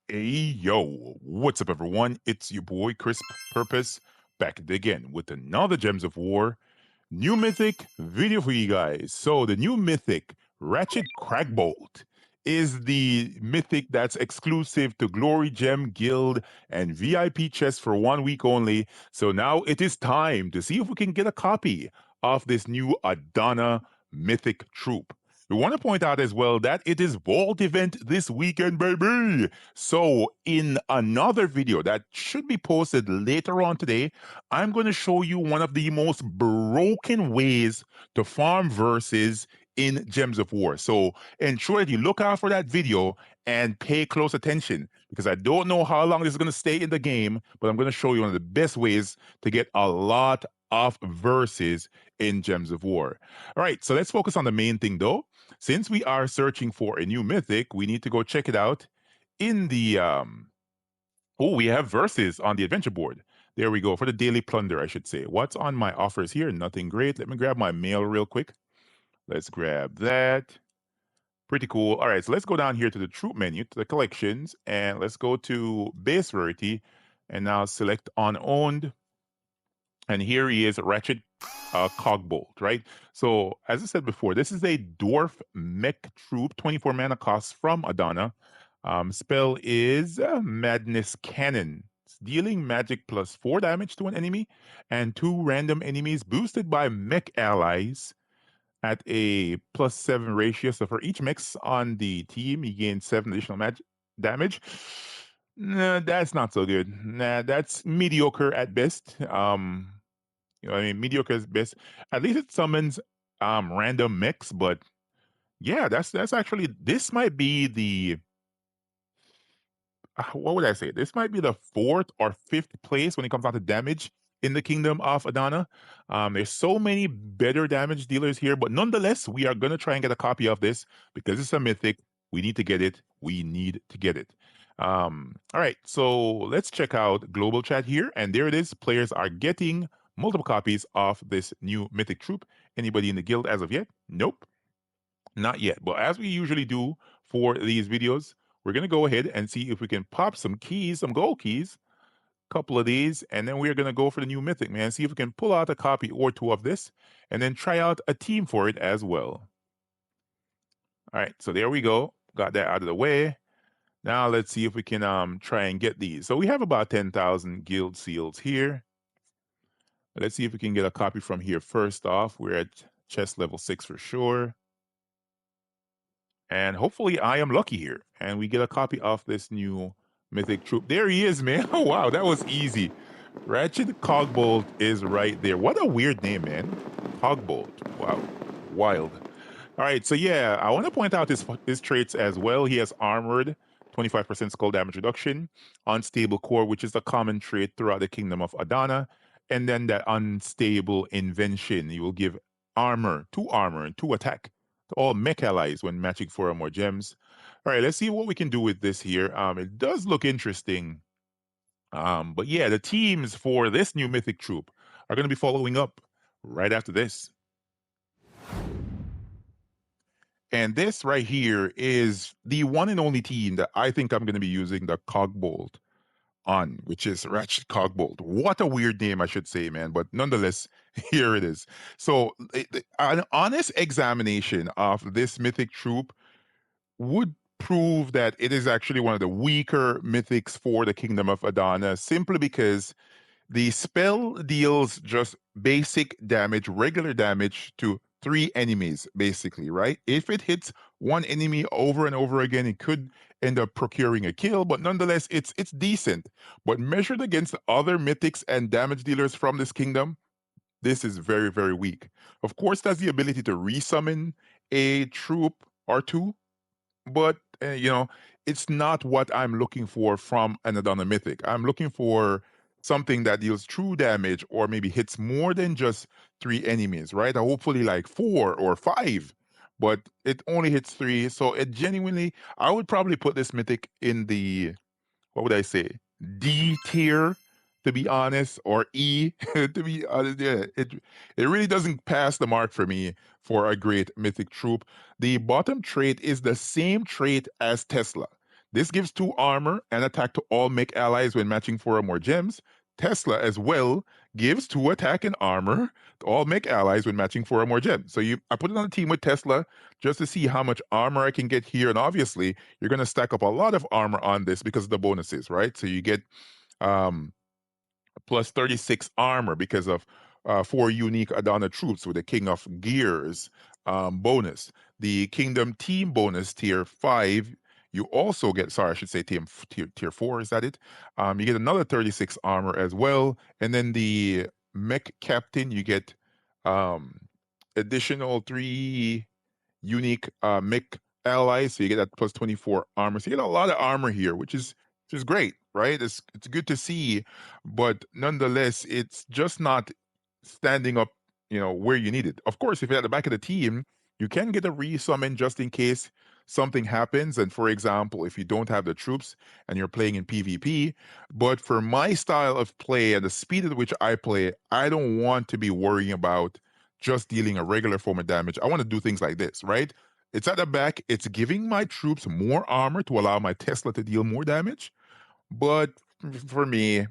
Hey yo, what's up everyone? It's your boy CrispPurpose back again with another Gems of War new Mythic video for you guys. So the new Mythic Ratchet Crackbolt is the Mythic that's exclusive to Glory Gem Guild and VIP chests for 1 week only. So now it is time to see if we can get a copy of this new Adana Mythic troop. We want to point out as well that it is Vault event this weekend, baby. So, in another video that should be posted later on today, I'm going to show you one of the most broken ways to farm verses in Gems of War. So, ensure that you look out for that video and pay close attention because I don't know how long this is going to stay in the game, but I'm going to show you one of the best ways to get a lot of verses in Gems of War. All right, so let's focus on the main thing though. Since we are searching for a new mythic, we need to go check it out in the oh, we have verses on the adventure board. There we go for the daily plunder, I should say. What's on my offers here? Nothing great. Let me grab my mail real quick. Let's grab that. Pretty cool. All right, so let's go down here to the troop menu, to the collections, and let's go to base rarity, and now select unowned. And here he is, Ratchet Cogbolt, right? So, as I said before, this is a dwarf mech troop, 24 mana cost from Adana. Spell is Madness Cannon. It's dealing magic plus 4 damage to an enemy and 2 random enemies boosted by mech allies at a +7 ratio. So, for each mix on the team, you gain 7 additional damage. Nah, that's not so good. Nah, that's mediocre at best. I mean, mediocre is best. At least it summons random mix, but yeah, that's actually this might be the what would I say? This might be the fourth or fifth place when it comes down to damage in the kingdom of Adana. There's so many better damage dealers here, but nonetheless, we are gonna try and get a copy of this because it's a mythic. We need to get it. We need to get it. All right, so let's check out global chat here, and there it is. Players are getting multiple copies of this new mythic troop. Anybody in the guild as of yet? Nope, not yet. But as we usually do for these videos, we're gonna go ahead and see if we can pop some keys, some gold keys, couple of these, and then we're gonna go for the new mythic, man. See if we can pull out a copy or two of this, and then try out a team for it as well. All right, so there we go. Got that out of the way. Now let's see if we can try and get these. So we have about 10,000 guild seals here. Let's see if we can get a copy from here first off. We're at chest level 6 for sure. And hopefully I am lucky here and we get a copy of this new mythic troop. There he is, man. Oh, wow, that was easy. Ratchet Cogbolt is right there. What a weird name, man. Cogbolt. Wow. Wild. All right, so yeah, I want to point out his traits as well. He has armored, 25% skull damage reduction, unstable core, which is a common trait throughout the kingdom of Adana, and then that unstable invention. You will give two armor, and 2 attack to all mech allies when matching 4 or more gems. All right, let's see what we can do with this here. It does look interesting. But yeah, the teams for this new mythic troop are going to be following up right after this. And this right here is the one and only team that I think I'm going to be using the Cogbolt on, which is Ratchet Cogbolt. What a weird name, I should say, man. But nonetheless, here it is. So, an honest examination of this mythic troop would prove that it is actually one of the weaker mythics for the Kingdom of Adana, simply because the spell deals just basic damage, regular damage to 3 enemies, basically, right? If it hits one enemy over and over again, it could end up procuring a kill, but nonetheless, it's decent. But measured against other mythics and damage dealers from this kingdom, this is very, very weak. Of course, it has the ability to resummon a troop or two, but it's not what I'm looking for from an Adana Mythic. I'm looking for something that deals true damage or maybe hits more than just 3 enemies, right? Hopefully like 4 or 5, but it only hits 3. So it genuinely, I would probably put this Mythic in the, what would I say, D tier, to be honest, or E, to be honest. Yeah, it really doesn't pass the mark for me for a great mythic troop. The bottom trait is the same trait as Tesla. This gives 2 armor and attack to all mech allies when matching 4 or more gems. Tesla as well gives 2 attack and armor to all mech allies when matching 4 or more gems. So I put it on a team with Tesla just to see how much armor I can get here. And obviously, you're going to stack up a lot of armor on this because of the bonuses, right? So you get um, plus 36 armor because of 4 unique Adana troops with the King of Gears bonus. The Kingdom Team bonus tier 5, you also get, sorry, I should say tier 4, is that it? You get another 36 armor as well. And then the Mech Captain, you get um, additional 3 unique mech allies, so you get that plus 24 armor. So you get a lot of armor here, which is great, right? It's good to see, but nonetheless, it's just not standing up, where you need it. Of course, if you're at the back of the team, you can get a resummon just in case something happens. And for example, if you don't have the troops and you're playing in PvP, but for my style of play and the speed at which I play, I don't want to be worrying about just dealing a regular form of damage. I want to do things like this, right? It's at the back, it's giving my troops more armor to allow my Tesla to deal more damage. But for me,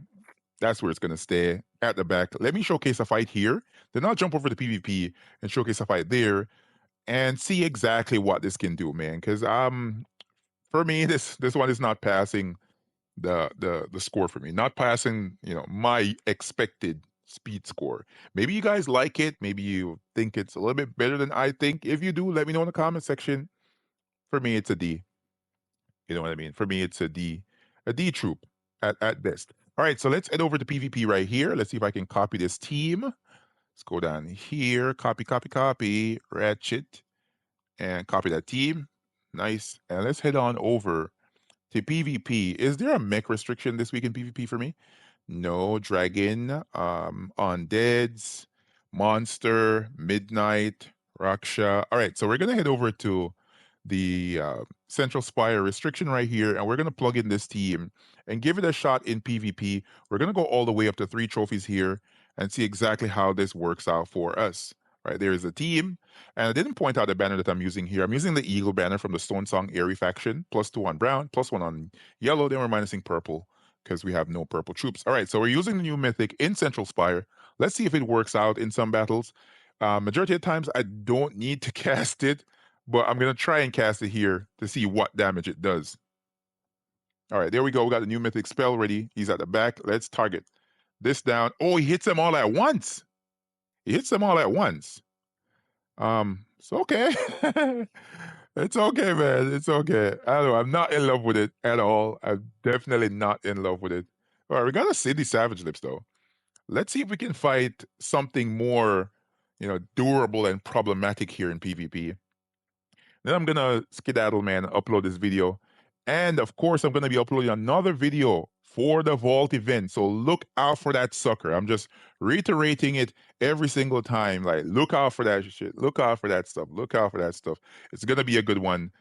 that's where it's going to stay at the back. Let me showcase a fight here. Then I'll jump over to PvP and showcase a fight there and see exactly what this can do, man. Because for me, this one is not passing the score for me. Not passing, my expected speed score. Maybe you guys like it. Maybe you think it's a little bit better than I think. If you do, let me know in the comment section. For me, it's a D. You know what I mean? For me, it's a D troop at best. All right, so let's head over to PvP right here. Let's see if I can copy this team. Let's go down here, copy, Ratchet, and copy that team. Nice. And let's head on over to PvP. Is there a mech restriction this week in PvP for me? No. Dragon, Undeads, Monster, Midnight, Raksha. All right, so we're gonna head over to the Central Spire restriction right here, and we're gonna plug in this team and give it a shot in PvP. We're gonna go all the way up to 3 trophies here and see exactly how this works out for us. Right, there is a team, and I didn't point out the banner that I'm using here. I'm using the Eagle banner from the Stone Song Airy faction, +2 on brown, +1 on yellow, then we're minusing purple because we have no purple troops. All right, so we're using the new Mythic in Central Spire. Let's see if it works out in some battles. Majority of times, I don't need to cast it, but I'm going to try and cast it here to see what damage it does. All right, there we go. We got the new Mythic spell ready. He's at the back. Let's target this down. Oh, he hits them all at once. He hits them all at once. It's okay. It's okay, man. It's okay. I don't know. I'm not in love with it at all. I'm definitely not in love with it. All right, we got a City Savage Lips though. Let's see if we can fight something more, durable and problematic here in PvP. Then I'm gonna skedaddle, man, upload this video. And of course, I'm gonna be uploading another video for the Vault event. So look out for that sucker. I'm just reiterating it every single time. Like, look out for that shit. Look out for that stuff. Look out for that stuff. It's gonna be a good one.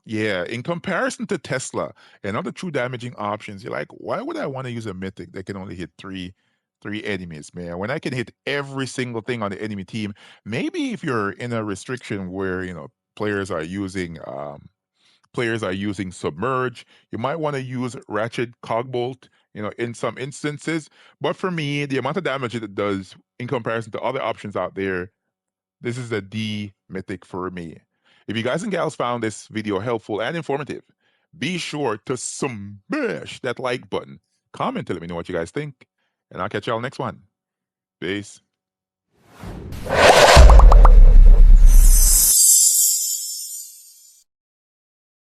Yeah, in comparison to Tesla and other true damaging options, you're like, why would I want to use a mythic that can only hit three enemies, man? When I can hit every single thing on the enemy team. Maybe if you're in a restriction where, players are using submerge, you might want to use Ratchet Cogbolt, in some instances. But for me, the amount of damage it does in comparison to other options out there, this is a D mythic for me. If you guys and gals found this video helpful and informative, be sure to smash that like button, comment to let me know what you guys think, and I'll catch y'all next one. Peace.